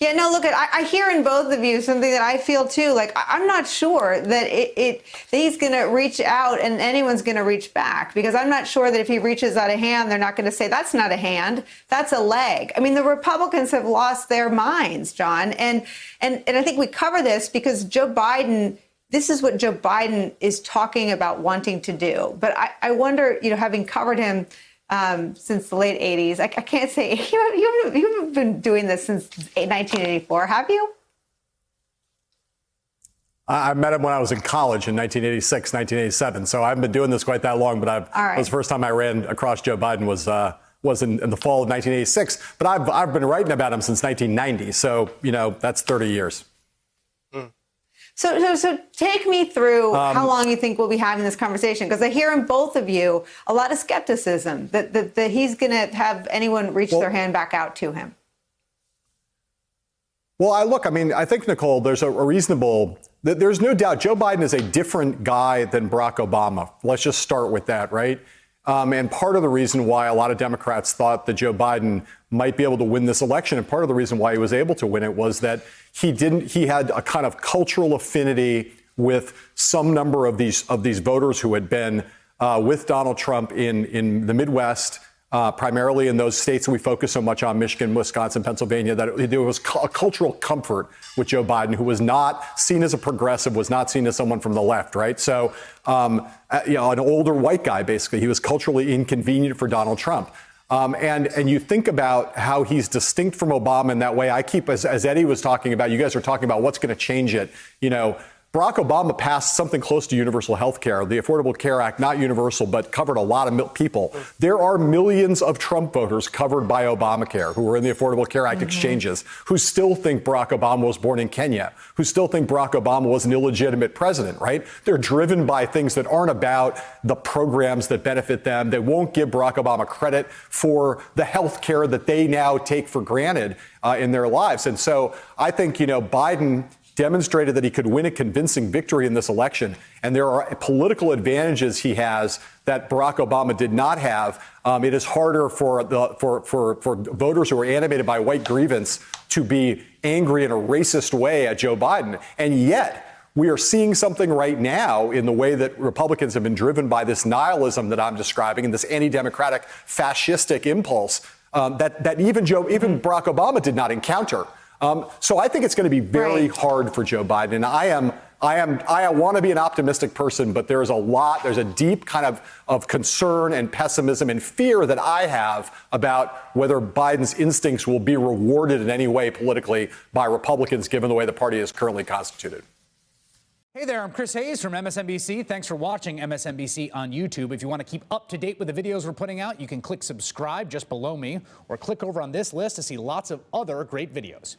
Yeah, no, look, I hear in both of you something that I feel too. Like, I'm not sure that that he's going to reach out and anyone's going to reach back, because I'm not sure that if he reaches out a hand, they're not going to say, that's not a hand, that's a leg. I mean, the Republicans have lost their minds, John. And I think we cover this because Joe Biden, this is what Joe Biden is talking about wanting to do. But I wonder, having covered him since the late 80s. I can't say you haven't been doing this since 1984, have you? I met him when I was in college in 1986, 1987. So I haven't been doing this quite that long, but it was the first time I ran across Joe Biden was in the fall of 1986. But I've been writing about him since 1990. So, that's 30 years. So take me through how long you think we'll be having this conversation, because I hear in both of you a lot of skepticism that he's going to have anyone reach their hand back out to him. Well, I think, Nicolle, there's there's no doubt Joe Biden is a different guy than Barack Obama. Let's just start with that, right? And part of the reason why a lot of Democrats thought that Joe Biden might be able to win this election, and part of the reason why he was able to win it, was that he had a kind of cultural affinity with some number of these voters who had been with Donald Trump in the Midwest, primarily in those states that we focus so much on, Michigan, Wisconsin, Pennsylvania, that there was a cultural comfort with Joe Biden, who was not seen as a progressive, was not seen as someone from the left, right? So, an older white guy, basically. He was culturally inconvenient for Donald Trump. And you think about how he's distinct from Obama in that way. I keep, as Eddie was talking about, you guys are talking about what's going to change it. Barack Obama passed something close to universal health care, the Affordable Care Act, not universal, but covered a lot of people. There are millions of Trump voters covered by Obamacare who are in the Affordable Care Act exchanges, who still think Barack Obama was born in Kenya, who still think Barack Obama was an illegitimate president, right? They're driven by things that aren't about the programs that benefit them. They won't give Barack Obama credit for the health care that they now take for granted in their lives. And so I think, Biden demonstrated that he could win a convincing victory in this election. And there are political advantages he has that Barack Obama did not have. It is harder for voters who are animated by white grievance to be angry in a racist way at Joe Biden. And yet we are seeing something right now in the way that Republicans have been driven by this nihilism that I'm describing and this anti-democratic fascistic impulse that even Barack Obama did not encounter. So I think it's going to be very hard for Joe Biden. And I want to be an optimistic person, but there's a deep kind of concern and pessimism and fear that I have about whether Biden's instincts will be rewarded in any way politically by Republicans, given the way the party is currently constituted. Hey there, I'm Chris Hayes from MSNBC. Thanks for watching MSNBC on YouTube. If you want to keep up to date with the videos we're putting out, you can click subscribe just below me or click over on this list to see lots of other great videos.